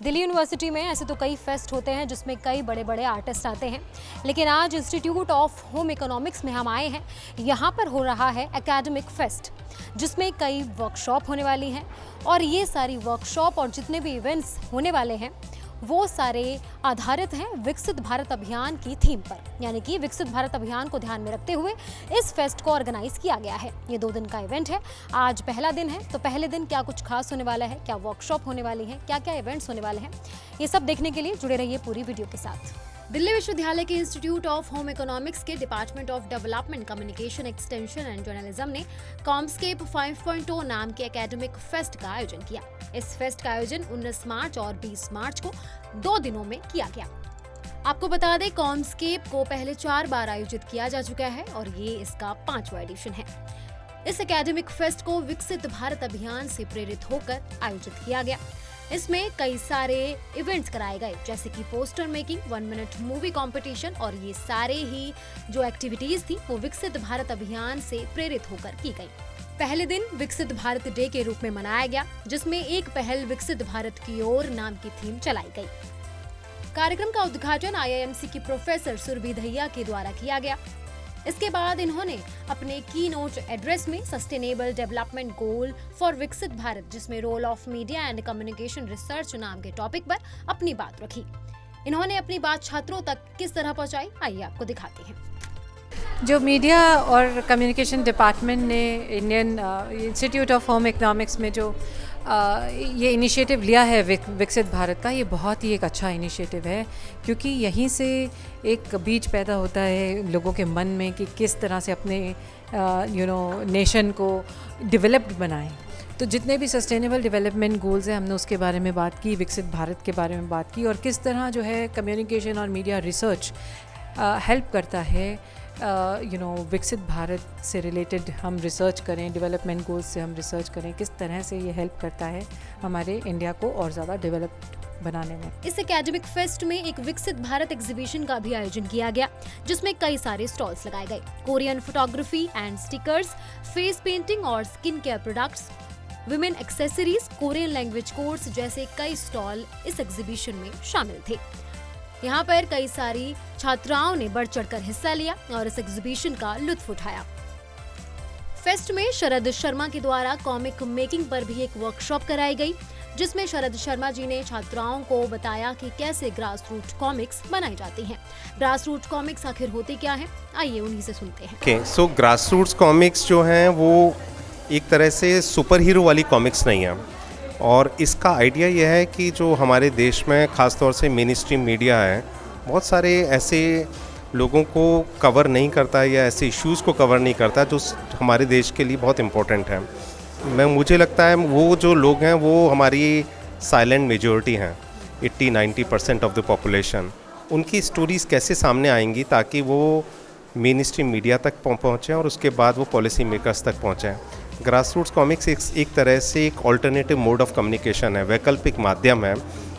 Delhi university में ऐसे तो कई फेस्ट होते हैं जिसमें कई बड़े बड़े आर्टिस्ट आते हैं, लेकिन आज इंस्टीट्यूट ऑफ होम इकोनॉमिक्स में हम आए हैं। यहाँ पर हो रहा है एकेडमिक फेस्ट, जिसमें कई वर्कशॉप होने वाली हैं और ये सारी वर्कशॉप और जितने भी इवेंट्स होने वाले हैं वो सारे आधारित हैं विकसित भारत अभियान की थीम पर, यानी कि विकसित भारत अभियान को ध्यान में रखते हुए इस फेस्ट को ऑर्गेनाइज किया गया है। ये 2 दिन का इवेंट है। आज पहला दिन है, तो पहले दिन क्या कुछ खास होने वाला है, क्या वर्कशॉप होने वाली है, क्या क्या इवेंट्स होने वाले हैं, ये सब देखने के लिए जुड़े रहिए पूरी वीडियो के साथ। दिल्ली विश्वविद्यालय के इंस्टीट्यूट ऑफ होम इकोनॉमिक्स के department of development communication extension and journalism ने कॉमस्केप 5.0 नाम के एकेडमिक फेस्ट का आयोजन किया। इस फेस्ट का आयोजन 19 मार्च और 20 मार्च को 2 दिनों में किया गया। आपको बता दें, कॉमस्केप को पहले 4 बार आयोजित किया जा चुका है और ये इसका 5वां एडिशन है। इस एकेडमिक फेस्ट को विकसित भारत अभियान से प्रेरित होकर आयोजित किया गया। इसमें कई सारे इवेंट्स कराए गए, जैसे कि poster making, 1 minute movie competition, और ये सारे ही जो एक्टिविटीज थी वो विकसित भारत अभियान से प्रेरित होकर की गई। पहले दिन विकसित भारत डे के रूप में मनाया गया, जिसमें एक पहल विकसित भारत की ओर नाम की थीम चलाई गई। कार्यक्रम का उद्घाटन IIMC की प्रोफेसर सुरभि दहिया के द्वारा किया गया। इसके बाद इन्होंने अपने की नोट एड्रेस में sustainable development goal for Viksit Bharat, जिसमें role of media and communication research नाम के टॉपिक पर अपनी बात रखी। इन्होंने अपनी बात छात्रों तक किस तरह पहुंचाई, आइए आपको दिखाते हैं। जो मीडिया और कम्युनिकेशन डिपार्टमेंट ने Indian institute of home economics में जो ये इनिशिएटिव लिया है विकसित भारत का, ये बहुत ही एक अच्छा इनिशिएटिव है, क्योंकि यहीं से एक बीज पैदा होता है लोगों के मन में कि किस तरह से अपने नेशन को डेवलप्ड बनाएं। तो जितने भी सस्टेनेबल डेवलपमेंट गोल्स हैं, हमने उसके बारे में बात की, विकसित भारत के बारे में बात की, और किस तरह जो है कम्युनिकेशन और मीडिया रिसर्च हेल्प करता है विकसित भारत से रिलेटेड हम रिसर्च करें, डेवलपमेंट गोल्स से हम रिसर्च करें, किस तरह से ये हेल्प करता है हमारे इंडिया को और ज़्यादा डेवलप्ड बनाने में। इस एकेडमिक फेस्ट में एक विकसित भारत एग्जीबिशन का भी आयोजन किया गया, जिसमें कई सारे स्टॉल्स लगाए गए। Korean photography and stickers, face painting और skin care products, women accessories, Korean language course जैसे कई स्टॉल इस एग्जीबिशन में शामिल थे। यहाँ पर कई सारी छात्राओं ने बढ़ चढ़कर हिस्सा लिया और इस एग्जीबिशन का लुत्फ उठाया। फेस्ट में शरद शर्मा के द्वारा कॉमिक मेकिंग पर भी एक वर्कशॉप कराई गई, जिसमें शरद शर्मा जी ने छात्राओं को बताया कि कैसे ग्रास रूट कॉमिक्स बनाई जाती हैं। ग्रास रूट कॉमिक्स आखिर होते क्या हैं, आइए उन्हीं से सुनते हैं। सो ग्रास रूट्स कॉमिक्स जो हैं वो एक तरह से सुपर हीरो वाली कॉमिक्स नहीं है, और इसका आइडिया यह है कि जो हमारे देश में ख़ास तौर से मेन स्ट्रीम मीडिया है, बहुत सारे ऐसे लोगों को कवर नहीं करता या ऐसे इश्यूज़ को कवर नहीं करता जो हमारे देश के लिए बहुत इम्पोर्टेंट है। मुझे लगता है वो जो लोग हैं वो हमारी साइलेंट मेजॉरिटी हैं, 80-90% ऑफ द पॉपुलेशन। उनकी स्टोरीज़ कैसे सामने आएंगी ताकि वो मेन स्ट्रीम मीडिया तक पहुँचें और उसके बाद वो पॉलिसी मेकर्स तक पहुँचें। ग्रास रूट्स कॉमिक्स एक तरह से एक ऑल्टरनेटिव मोड ऑफ कम्युनिकेशन है, वैकल्पिक माध्यम है,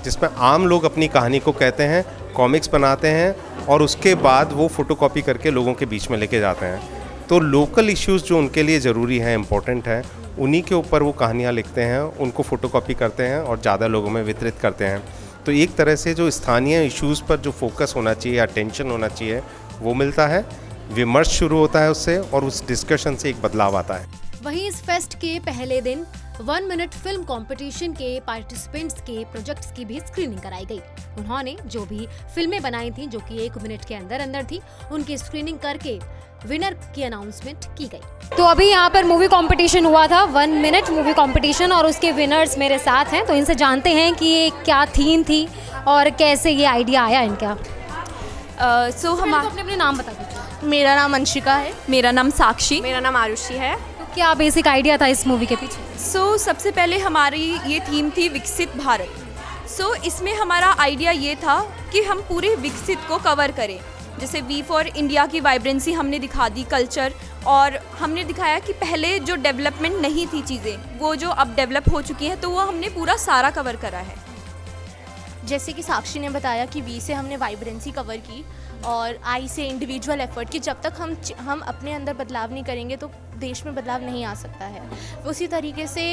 जिसमें आम लोग अपनी कहानी को कहते हैं, कॉमिक्स बनाते हैं और उसके बाद वो फोटोकॉपी करके लोगों के बीच में लेके जाते हैं। तो लोकल इश्यूज़ जो उनके लिए ज़रूरी हैं, इम्पोर्टेंट है, उन्हीं के ऊपर वो कहानियाँ लिखते हैं, उनको फोटोकॉपी करते हैं और ज़्यादा लोगों में वितरित करते हैं। तो एक तरह से जो स्थानीय इश्यूज़ पर जो फोकस होना चाहिए, अटेंशन होना चाहिए, वो मिलता है, विमर्श शुरू होता है उससे, और उस डिस्कशन से एक बदलाव आता है। वहीं इस फेस्ट के पहले दिन 1 मिनट फिल्म कंपटीशन के पार्टिसिपेंट्स के प्रोजेक्ट्स की भी स्क्रीनिंग कराई गई। उन्होंने जो भी फिल्में बनाई थी, जो कि 1 मिनट के अंदर थी, उनकी स्क्रीनिंग करके विनर की अनाउंसमेंट की गई। तो अभी यहाँ पर मूवी कंपटीशन हुआ था, 1 मिनट मूवी कंपटीशन, और उसके विनर्स मेरे साथ हैं, तो इनसे जानते हैं कि ये क्या थीम थी और कैसे ये आइडिया आया इनका। हम अपने नाम बता दीजिए। मेरा नाम अंशिका है। मेरा नाम साक्षी। मेरा नाम आरुषि है। क्या बेसिक आइडिया था इस मूवी के पीछे? सबसे पहले हमारी ये थीम थी विकसित भारत। इसमें हमारा आइडिया ये था कि हम पूरे विकसित को कवर करें। जैसे वी फॉर इंडिया की वाइब्रेंसी हमने दिखा दी, कल्चर, और हमने दिखाया कि पहले जो डेवलपमेंट नहीं थी चीज़ें, वो जो अब डेवलप हो चुकी हैं, तो वो हमने पूरा सारा कवर करा है। जैसे कि साक्षी ने बताया कि वी से हमने वाइब्रेंसी कवर की, और आई से इंडिविजुअल एफर्ट कि जब तक हम अपने अंदर बदलाव नहीं करेंगे तो देश में बदलाव नहीं आ सकता है। उसी तरीके से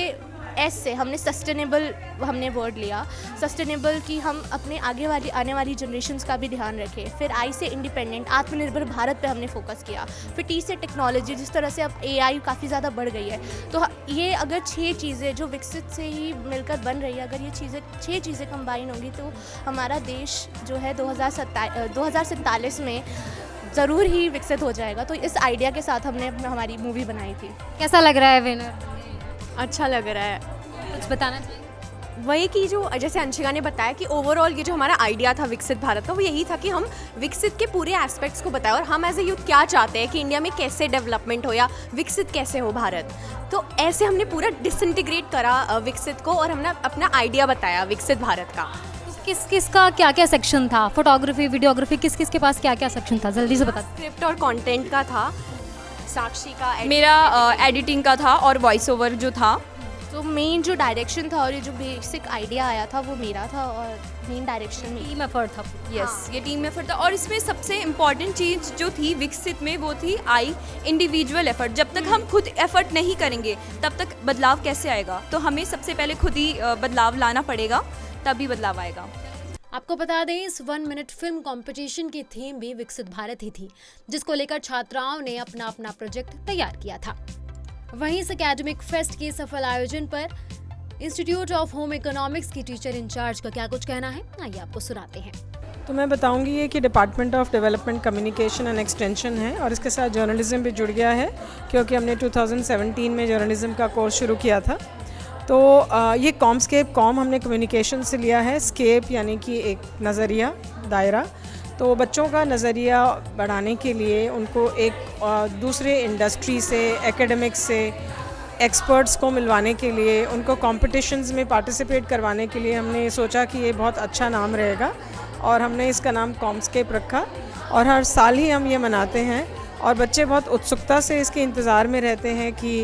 एस से हमने सस्टेनेबल हमने वर्ड लिया, सस्टेनेबल कि हम अपने आने वाली जनरेशन्स का भी ध्यान रखें। फिर आई से इंडिपेंडेंट आत्मनिर्भर भारत पे हमने फोकस किया। फिर टी से टेक्नोलॉजी, जिस तरह से अब AI काफ़ी ज़्यादा बढ़ गई है, तो ये अगर 6 चीज़ें जो विकसित से ही मिलकर बन रही है, अगर ये 6 चीज़ें कंबाइन होंगी तो हमारा देश जो है 2047 में ज़रूर ही विकसित हो जाएगा। तो इस आइडिया के साथ हमने हमारी मूवी बनाई थी। कैसा लग रहा है विनर? अच्छा लग रहा है। कुछ बताना चाहिए? वही कि जो जैसे अंशिका ने बताया कि ओवरऑल ये जो हमारा आइडिया था विकसित भारत का, वो यही था कि हम विकसित के पूरे एस्पेक्ट्स को बताएं और हम एज ए यूथ क्या चाहते हैं कि इंडिया में कैसे डेवलपमेंट हो या विकसित कैसे हो भारत। तो ऐसे हमने पूरा डिसइंटीग्रेट करा विकसित को और हमने अपना आइडिया बताया विकसित भारत का। किस किस का क्या क्या सेक्शन था? फोटोग्राफी, वीडियोग्राफी, किस किस के पास क्या क्या सेक्शन था? जल्दी से बता। स्क्रिप्ट और कंटेंट का था, साक्षी का मेरा एडिटिंग का था और वॉइस ओवर जो था। तो मेन जो डायरेक्शन था और ये जो बेसिक आइडिया आया था वो मेरा था और मेन डायरेक्शन में टीम एफर्ट था। यस, ये टीम एफर्ट था। और इसमें सबसे इम्पॉर्टेंट चीज़ जो थी विकसित में वो थी इंडिविजुअल एफर्ट। जब तक हम खुद एफर्ट नहीं करेंगे तब तक बदलाव कैसे आएगा? तो हमें सबसे पहले खुद ही बदलाव लाना पड़ेगा, तभी बदलाव आएगा। आपको बता दें, इस 1 मिनट फिल्म कंपटीशन की थीम भी विकसित भारत ही थी, जिसको लेकर छात्राओं ने अपना अपना प्रोजेक्ट तैयार किया था। वहीं इस एकेडमिक फेस्ट के सफल आयोजन पर इंस्टीट्यूट ऑफ होम इकोनॉमिक्स की टीचर इंचार्ज का क्या कुछ कहना है, आइए आपको सुनाते हैं। तो मैं बताऊंगी ये कि department of development communication and extension है और इसके साथ जर्नलिज्म भी जुड़ गया है, क्योंकि हमने 2017 में जर्नलिज्म का कोर्स शुरू किया था। तो ये कॉमस्केप, कॉम हमने कम्युनिकेशन से लिया है, स्केप यानी कि एक नज़रिया, दायरा। तो बच्चों का नज़रिया बढ़ाने के लिए उनको एक दूसरे इंडस्ट्री से, एकेडमिक्स से, एक्सपर्ट्स को मिलवाने के लिए, उनको कॉम्पिटिशन्स में पार्टिसिपेट करवाने के लिए हमने सोचा कि ये बहुत अच्छा नाम रहेगा और हमने इसका नाम कॉमस्केप रखा। और हर साल ही हम ये मनाते हैं और बच्चे बहुत उत्सुकता से इसके इंतज़ार में रहते हैं कि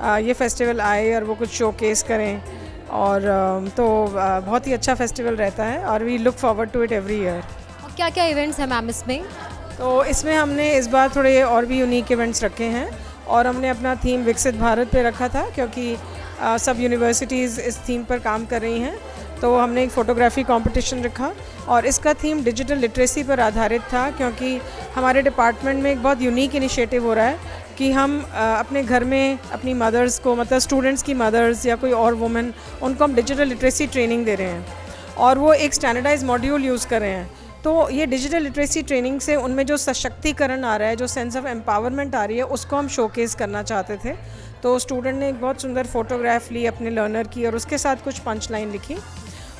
ये फेस्टिवल आए और वो कुछ शोकेस करें। और तो बहुत ही अच्छा फेस्टिवल रहता है और we look forward to it every year. और क्या क्या इवेंट्स हैं मैम इसमें? तो इसमें हमने इस बार थोड़े और भी यूनिक इवेंट्स रखे हैं और हमने अपना थीम विकसित भारत पे रखा था, क्योंकि सब यूनिवर्सिटीज़ इस थीम पर काम कर रही हैं। तो हमने एक फ़ोटोग्राफी कंपटीशन रखा और इसका थीम डिजिटल लिटरेसी पर आधारित था, क्योंकि हमारे डिपार्टमेंट में एक बहुत यूनिक इनिशिएटिव हो रहा है कि हम अपने घर में अपनी मदर्स को, मतलब स्टूडेंट्स की मदर्स या कोई और वुमेन, उनको हम डिजिटल लिटरेसी ट्रेनिंग दे रहे हैं और वो एक स्टैंडर्डाइज मॉड्यूल यूज़ कर रहे हैं। तो ये डिजिटल लिटरेसी ट्रेनिंग से उनमें जो सशक्तिकरण आ रहा है, जो सेंस ऑफ एम्पावरमेंट आ रही है, उसको हम शोकेस करना चाहते थे। तो स्टूडेंट ने एक बहुत सुंदर फोटोग्राफ ली अपने लर्नर की और उसके साथ कुछ पंच लाइन लिखी।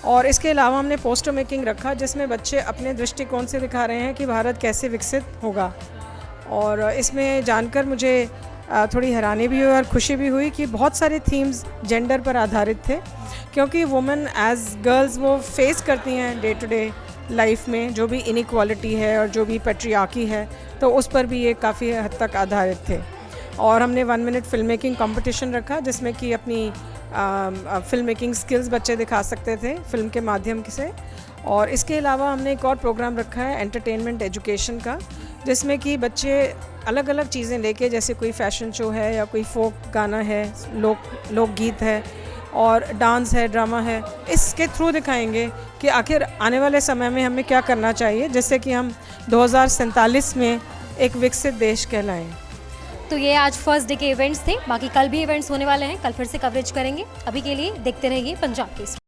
और इसके अलावा हमने पोस्टर मेकिंग रखा, जिसमें बच्चे अपने दृष्टिकोण से दिखा रहे हैं कि भारत कैसे विकसित होगा। और इसमें जानकर मुझे थोड़ी हैरानी भी हुई और खुशी भी हुई कि बहुत सारे थीम्स जेंडर पर आधारित थे, क्योंकि वुमेन एज गर्ल्स वो फेस करती हैं डे टू डे लाइफ में जो भी इनइक्वालिटी है और जो भी पैट्रियार्की है, तो उस पर भी ये काफ़ी हद तक आधारित थे। और हमने 1 मिनट फिल्म मेकिंग कंपटीशन रखा, जिसमें कि अपनी फिल्म मेकिंग स्किल्स बच्चे दिखा सकते थे फिल्म के माध्यम से। और इसके अलावा हमने एक और प्रोग्राम रखा है एंटरटेनमेंट एजुकेशन का, जिसमें कि बच्चे अलग अलग चीज़ें लेके, जैसे कोई फैशन शो है या कोई फोक गाना है, लोकगीत है और डांस है, ड्रामा है, इसके थ्रू दिखाएंगे कि आखिर आने वाले समय में हमें क्या करना चाहिए, जिससे कि हम 2047 में एक विकसित देश कहलाएं। तो ये आज फर्स्ट डे के इवेंट्स थे, बाकी कल भी इवेंट्स होने वाले हैं, कल फिर से कवरेज करेंगे। अभी के लिए देखते रहिए पंजाब केसरी।